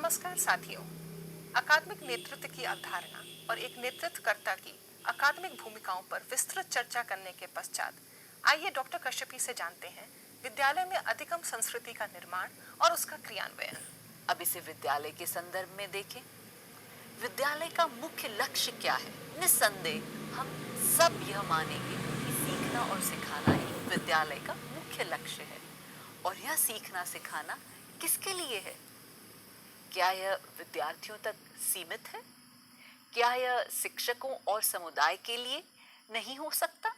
नमस्कार साथियों। अकादमिक नेतृत्व की अवधारणा और एक नेतृत्वकर्ता की अकादमिक भूमिकाओं पर विस्तृत चर्चा करने के पश्चात आइए डॉक्टर कश्यपी से जानते हैं विद्यालय में अधिगम संस्कृति का निर्माण और उसका क्रियान्वयन। अब इसे विद्यालय के संदर्भ में देखें। विद्यालय का मुख्य लक्ष्य क्या है? निस्संदेह हम सब यह मानेंगे कि सीखना और सिखाना ही विद्यालय का मुख्य लक्ष्य है। और यह सीखना सिखाना किसके लिए है? क्या यह विद्यार्थियों तक सीमित है? क्या यह शिक्षकों और समुदाय के लिए नहीं हो सकता?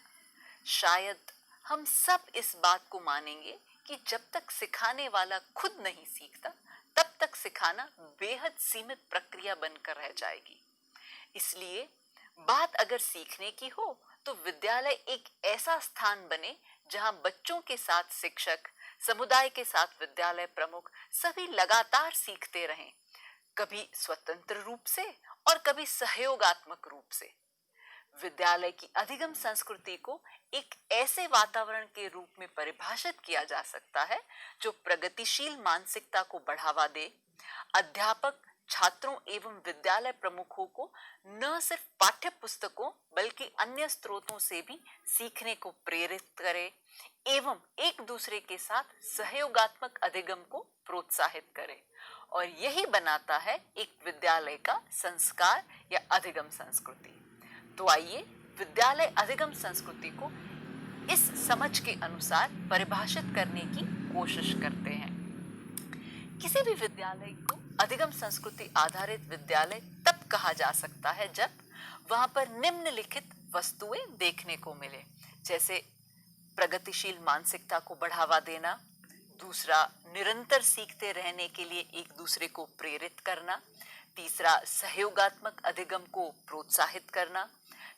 शायद हम सब इस बात को मानेंगे कि जब तक सिखाने वाला खुद नहीं सीखता तब तक सिखाना बेहद सीमित प्रक्रिया बनकर रह जाएगी। इसलिए बात अगर सीखने की हो तो विद्यालय एक ऐसा स्थान बने जहां बच्चों के साथ शिक्षक, समुदाय के साथ विद्यालय प्रमुख सभी लगातार सीखते रहें, कभी स्वतंत्र रूप से और कभी सहयोगात्मक रूप से। विद्यालय की अधिगम संस्कृति को एक ऐसे वातावरण के रूप में परिभाषित किया जा सकता है जो प्रगतिशील मानसिकता को बढ़ावा दे, अध्यापक, छात्रों एवं विद्यालय प्रमुखों को न सिर्फ पाठ्य पुस्तकों बल्कि अन्य स्रोतों से भी सीखने को प्रेरित करे एवं एक दूसरे के साथ सहयोगात्मक अधिगम को प्रोत्साहित करे। और यही बनाता है एक विद्यालय का संस्कार या अधिगम संस्कृति। तो आइए विद्यालय अधिगम संस्कृति को इस समझ के अनुसार परिभाषित करने की कोशिश करते हैं। किसी भी विद्यालय को अधिगम संस्कृति आधारित विद्यालय तब कहा जा सकता है जब वहां पर निम्नलिखित वस्तुएं देखने को मिले, जैसे प्रगतिशील मानसिकता को बढ़ावा देना, दूसरा निरंतर सीखते रहने के लिए एक दूसरे को प्रेरित करना, तीसरा सहयोगात्मक अधिगम को प्रोत्साहित करना,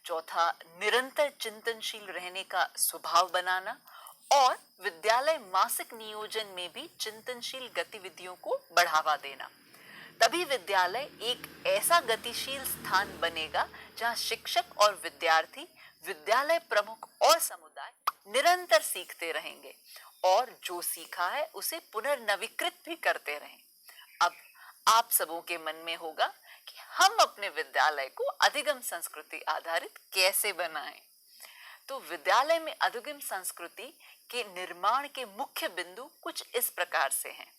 चौथा निरंतर चिंतनशील रहने का स्वभाव बनाना और विद्यालय मासिक नियोजन में भी चिंतनशील गतिविधियों को बढ़ावा देना। तभी विद्यालय एक ऐसा गतिशील स्थान बनेगा जहां शिक्षक और विद्यार्थी, विद्यालय प्रमुख और समुदाय निरंतर सीखते रहेंगे और जो सीखा है उसे पुनर्नवीकृत भी करते रहें। अब आप सबों के मन में होगा कि हम अपने विद्यालय को अधिगम संस्कृति आधारित कैसे बनाएं। तो विद्यालय में अधिगम संस्कृति के निर्माण के मुख्य बिंदु कुछ इस प्रकार से हैं।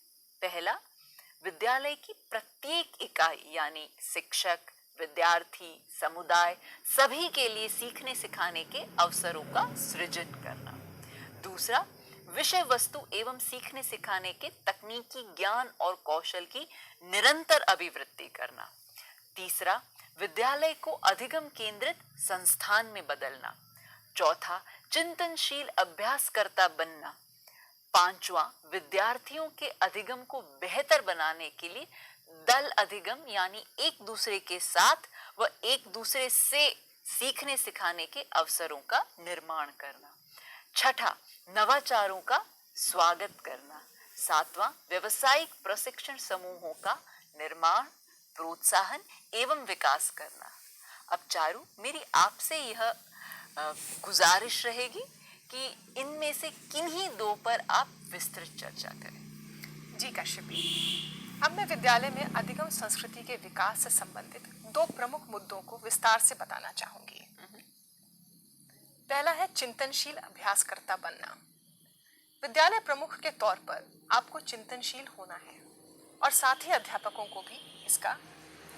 पहला, विद्यालय की प्रत्येक इकाई यानी शिक्षक, विद्यार्थी, समुदाय सभी के लिए सीखने सिखाने के अवसरों का सृजन करना। दूसरा, विषय वस्तु एवं सीखने सिखाने के तकनीकी ज्ञान और कौशल की निरंतर अभिवृद्धि करना। तीसरा, विद्यालय को अधिगम केंद्रित संस्थान में बदलना। चौथा, चिंतनशील अभ्यासकर्ता बनना। पांचवा, विद्यार्थियों के अधिगम को बेहतर बनाने के लिए दल अधिगम यानी एक दूसरे के साथ व एक दूसरे से सीखने सिखाने के अवसरों का निर्माण करना। छठा, नवाचारों का स्वागत करना। सातवां, व्यावसायिक प्रशिक्षण समूहों का निर्माण, प्रोत्साहन एवं विकास करना। अब चारू, मेरी आपसे यह गुजारिश रहेगी कि इनमें से किन्हीं दो पर आप विस्तृत चर्चा करें। जी कश्यपी, अब मैं विद्यालय में अधिगम संस्कृति के विकास से संबंधित दो प्रमुख मुद्दों को विस्तार से बताना चाहूंगी। पहला है चिंतनशील अभ्यासकर्ता बनना। विद्यालय प्रमुख के तौर पर आपको चिंतनशील होना है और साथ ही अध्यापकों को भी इसका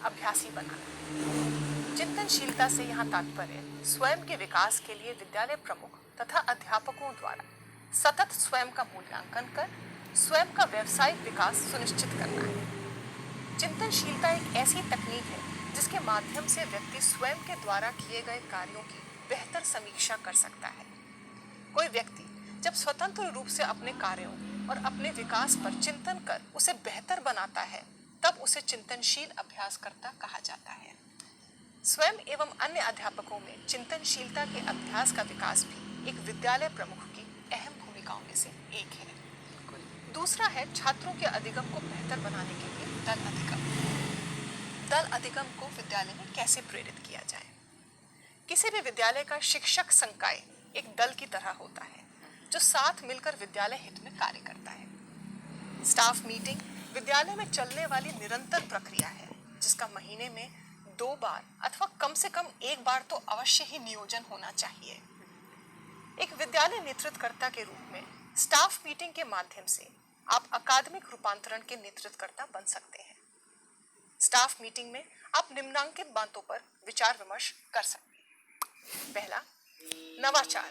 अभ्यासी बनाना। चिंतनशीलता से यहाँ तात्पर्य स्वयं के विकास के लिए विद्यालय प्रमुख तथा अध्यापकों द्वारा सतत स्वयं का मूल्यांकन कर स्वयं का व्यावसायिक विकास सुनिश्चित करना है। चिंतनशीलता एक ऐसी तकनीक है जिसके माध्यम से व्यक्ति स्वयं के द्वारा किए गए कार्यों की बेहतर समीक्षा कर सकता है। कोई व्यक्ति जब स्वतंत्र रूप से अपने कार्यों और अपने विकास पर चिंतन कर उसे बेहतर बनाता है तब उसे चिंतनशील अभ्यासकर्ता कहा जाता है। स्वयं एवं अन्य अध्यापकों में चिंतनशीलता के अभ्यास का विकास भी एक विद्यालय प्रमुख की अहम भूमिकाओं में से एक है। दूसरा है छात्रों के अधिगम को बेहतर बनाने के लिए दल अधिगम। दल अधिगम को विद्यालय में कैसे प्रेरित किया जाए? किसी भी विद्यालय का शिक्षक संकाय एक दल की तरह होता है जो साथ मिलकर विद्यालय हित में कार्य करता है। स्टाफ मीटिंग विद्यालय में चलने वाली निरंतर प्रक्रिया है, जिसका महीने में 2 बार अथवा कम से कम 1 बार तो अवश्य ही नियोजन होना चाहिए। एक विद्यालय नेतृत्वकर्ता के रूप में स्टाफ मीटिंग के माध्यम से आप अकादमिक रूपांतरण के नेतृत्वकर्ता बन सकते हैं। स्टाफ मीटिंग में आप निम्नांकित बातों पर विचार विमर्श कर सकते हैं। पहला, नवाचार,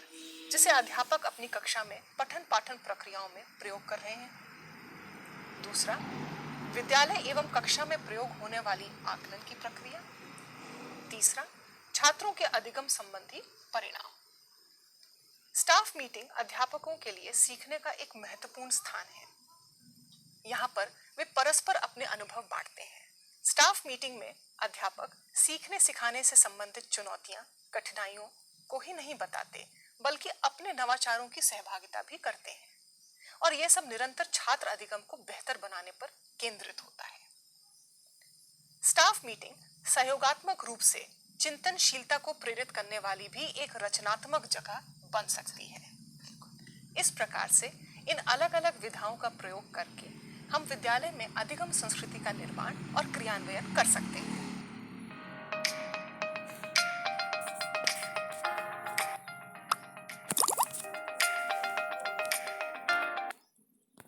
जिसे अध्यापक अपनी कक्षा में पठन पाठन प्रक्रियाओं में प्रयोग कर रहे हैं। दूसरा, विद्यालय एवं कक्षा में प्रयोग होने वाली आकलन की प्रक्रिया। तीसरा, छात्रों के अधिगम संबंधी परिणाम। स्टाफ मीटिंग अध्यापकों के लिए सीखने का एक महत्वपूर्ण स्थान है। यहाँ पर वे परस्पर अपने अनुभव बांटते हैं। स्टाफ मीटिंग में अध्यापक सीखने सिखाने से संबंधित चुनौतियां, कठिनाइयों को ही नहीं बताते, बल्कि अपने नवाचारों की सहभागिता भी करते हैं, और यह सब निरंतर छात्र अधिगम को बेहतर बनाने पर केंद्रित होता है। स्टाफ मीटिंग सहयोगात्मक रूप से चिंतनशीलता को प्रेरित करने वाली भी एक रचनात्मक जगह बन सकती है। इस प्रकार से इन अलग अलग विधाओं का प्रयोग करके हम विद्यालय में अधिगम संस्कृति का निर्माण और क्रियान्वयन कर सकते हैं।